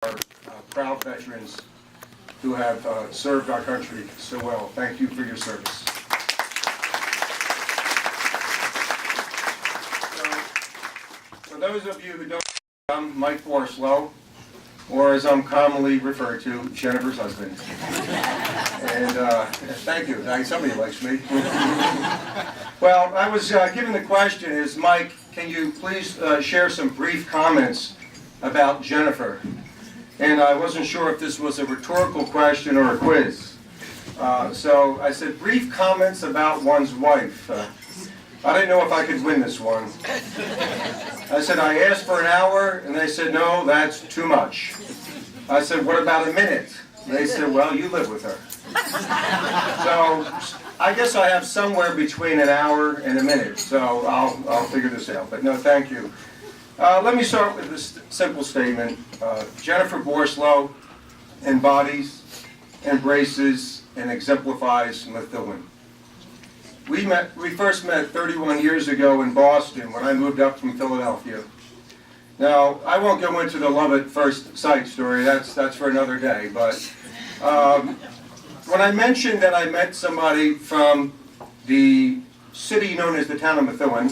our proud veterans who have served our country so well. Thank you for your service. So, for those of you who don't know, I'm Mike Borislow, or as I'm commonly referred to, Jennifer's husband. And thank you. Somebody likes me. Well, I was given the question is, Mike, can you please share some brief comments about Jennifer? And I wasn't sure if this was a rhetorical question or a quiz. So I said, brief comments about one's wife. I didn't know if I could win this one. I said, I asked for an hour, and they said, no, that's too much. I said, what about a minute? They said, well, you live with her. So I guess I have somewhere between an hour and a minute, so I'll figure this out. But no, thank you. Let me start with this simple statement. Jennifer Borislow embodies, embraces, and exemplifies Methuen. We first met 31 years ago in Boston when I moved up from Philadelphia. Now, I won't go into the love at first sight story, that's for another day, but when I mentioned that I met somebody from the city known as the town of Methuen,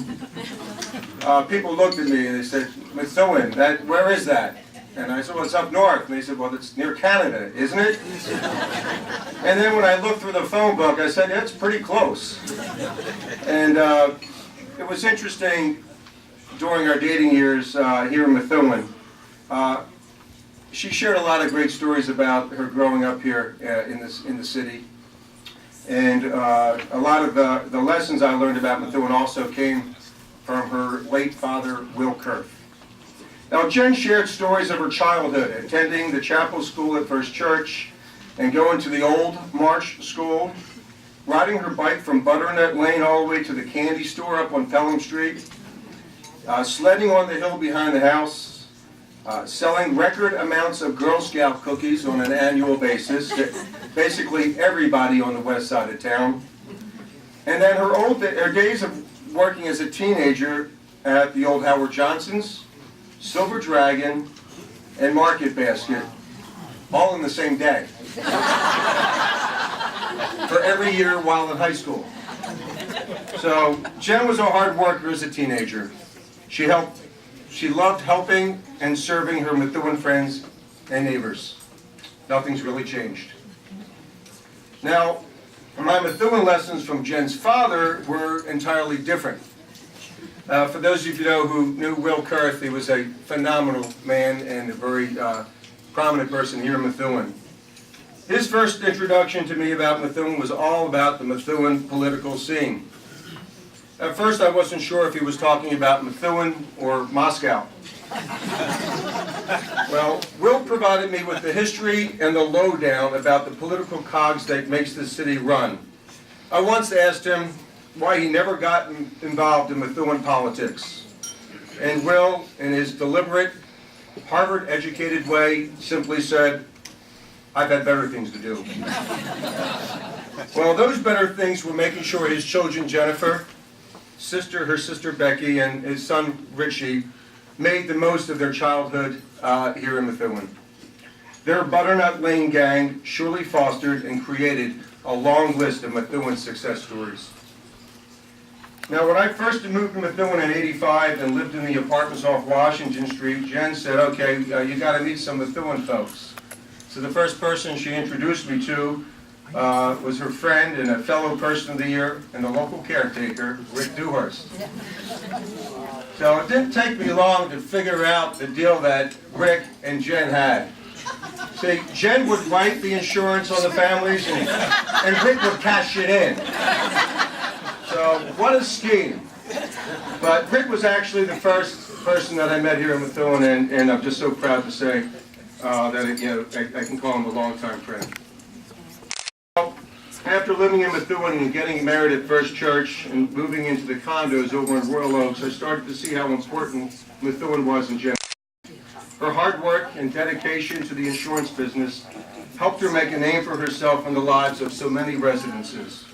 people looked at me and they said, Methuen, where is that? And I said, well, it's up north. And they said, well, it's near Canada, isn't it? And then when I looked through the phone book, I said, yeah, it's pretty close. And it was interesting during our dating years here in Methuen. She shared a lot of great stories about her growing up here in the city. And a lot of the lessons I learned about Methuen also came from her late father, Will Kurth. Now, Jen shared stories of her childhood, attending the chapel school at First Church and going to the old March school, riding her bike from Butternut Lane all the way to the candy store up on Pelham Street, sledding on the hill behind the house, selling record amounts of Girl Scout cookies on an annual basis to basically everybody on the west side of town. And then her days of working as a teenager at the old Howard Johnson's, Silver Dragon, and Market Basket, all in the same day. For every year while in high school. So Jen was a hard worker as a teenager. She loved helping and serving her Methuen friends and neighbors. Nothing's really changed. Now, my Methuen lessons from Jen's father were entirely different. For those of you who knew Will Kurth, he was a phenomenal man and a very prominent person here in Methuen. His first introduction to me about Methuen was all about the Methuen political scene. At first I wasn't sure if he was talking about Methuen or Moscow. Well, Will provided me with the history and the lowdown about the political cogs that makes the city run. I once asked him why he never got involved in Methuen politics. And Will, in his deliberate, Harvard-educated way, simply said, I've had better things to do. Well, those better things were making sure his children, Jennifer, her sister Becky, and his son Richie, made the most of their childhood here in Methuen. Their Butternut Lane gang surely fostered and created a long list of Methuen success stories. Now, when I first moved to Methuen in '85 and lived in the apartments off Washington Street, Jen said, okay, you got to meet some Methuen folks. So the first person she introduced me to was her friend and a fellow person of the year and the local caretaker, Rick Dewhurst. So it didn't take me long to figure out the deal that Rick and Jen had. See, Jen would write the insurance on the families and Rick would cash it in. So, what a scheme. But Rick was actually the first person that I met here in Methuen, and I'm just so proud to say that I can call him a longtime friend. Well, after living in Methuen and getting married at First Church and moving into the condos over in Royal Oaks, I started to see how important Methuen was in general. Her hard work and dedication to the insurance business helped her make a name for herself in the lives of so many residences.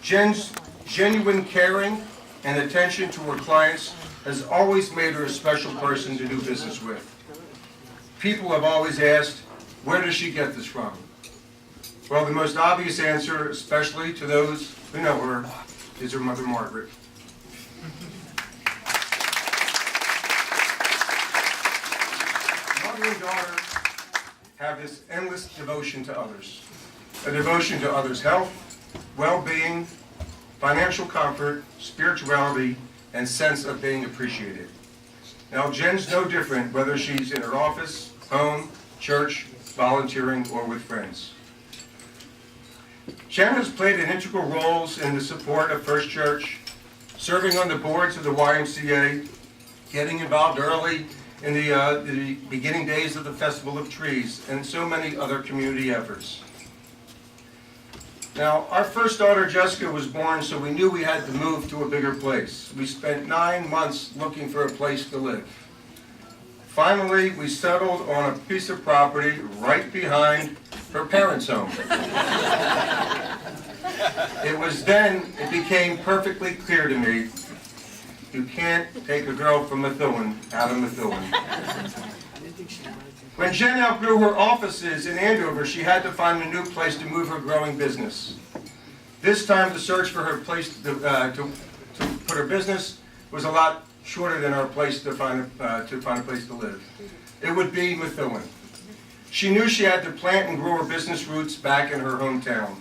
Jen's genuine caring and attention to her clients has always made her a special person to do business with. People have always asked, where does she get this from? Well, the most obvious answer, especially to those who know her, is her mother, Margaret. Mother and daughter have this endless devotion to others. A devotion to others' health, well-being, financial comfort, spirituality, and sense of being appreciated. Now, Jen's no different whether she's in her office, home, church, volunteering, or with friends. Jen has played an integral role in the support of First Church, serving on the boards of the YMCA, getting involved early in the beginning days of the Festival of Trees, and so many other community efforts. Now, our first daughter, Jessica, was born, so we knew we had to move to a bigger place. We spent 9 months looking for a place to live. Finally, we settled on a piece of property right behind her parents' home. It became perfectly clear to me, you can't take a girl from Methuen out of Methuen. When Jen outgrew her offices in Andover, she had to find a new place to move her growing business. This time, the search for her place to put her business was a lot shorter than our place to find a place to live. It would be Methuen. She knew she had to plant and grow her business roots back in her hometown.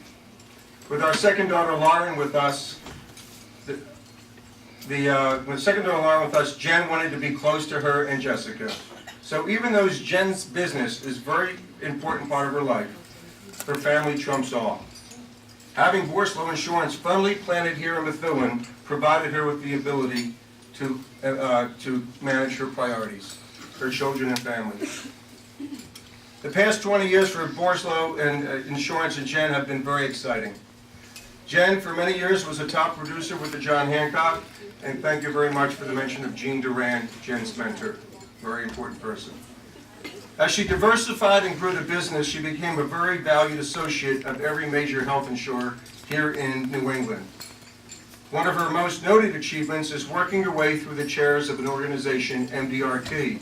With our second daughter, Lauren, with us, with second daughter Lauren with us, Jen wanted to be close to her and Jessica. So even though Jen's business is a very important part of her life, her family trumps all. Having Borislow Insurance firmly planted here in Methuen provided her with the ability to manage her priorities, her children and family. The past 20 years for Borislow and Insurance and Jen have been very exciting. Jen, for many years, was a top producer with the John Hancock, and thank you very much for the mention of Jean Duran, Jen's mentor. Very important person. As she diversified and grew the business, she became a very valued associate of every major health insurer here in New England. One of her most noted achievements is working her way through the chairs of an organization, MDRT.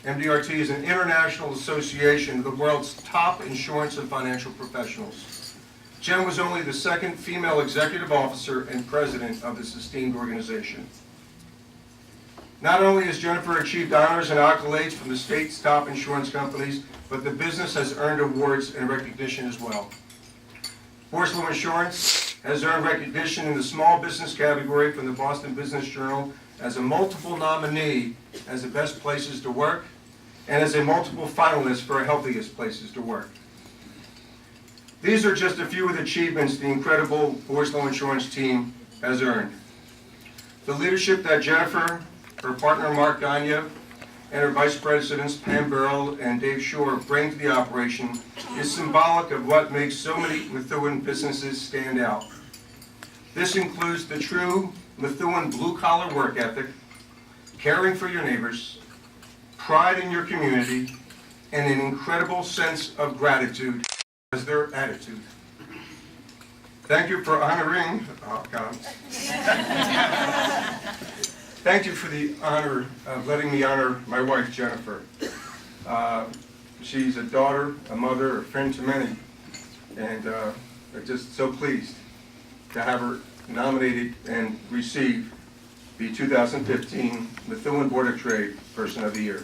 MDRT is an international association of the world's top insurance and financial professionals. Jen was only the second female executive officer and president of this esteemed organization. Not only has Jennifer achieved honors and accolades from the state's top insurance companies, but the business has earned awards and recognition as well. Borislow Insurance has earned recognition in the small business category from the Boston Business Journal as a multiple nominee as the best places to work and as a multiple finalist for healthiest places to work. These are just a few of the achievements the incredible Borislow Insurance team has earned. The leadership that Jennifer, her partner Mark Gagne, and her vice presidents Pam Burrell and Dave Shore bring to the operation is symbolic of what makes so many Methuen businesses stand out. This includes the true Methuen blue-collar work ethic, caring for your neighbors, pride in your community, and an incredible sense of gratitude as their attitude. Thank you for honoring, thank you for the honor of letting me honor my wife, Jennifer. She's a daughter, a mother, a friend to many, and I'm just so pleased to have her nominated and receive the 2015 Methuen Board of Trade Person of the Year.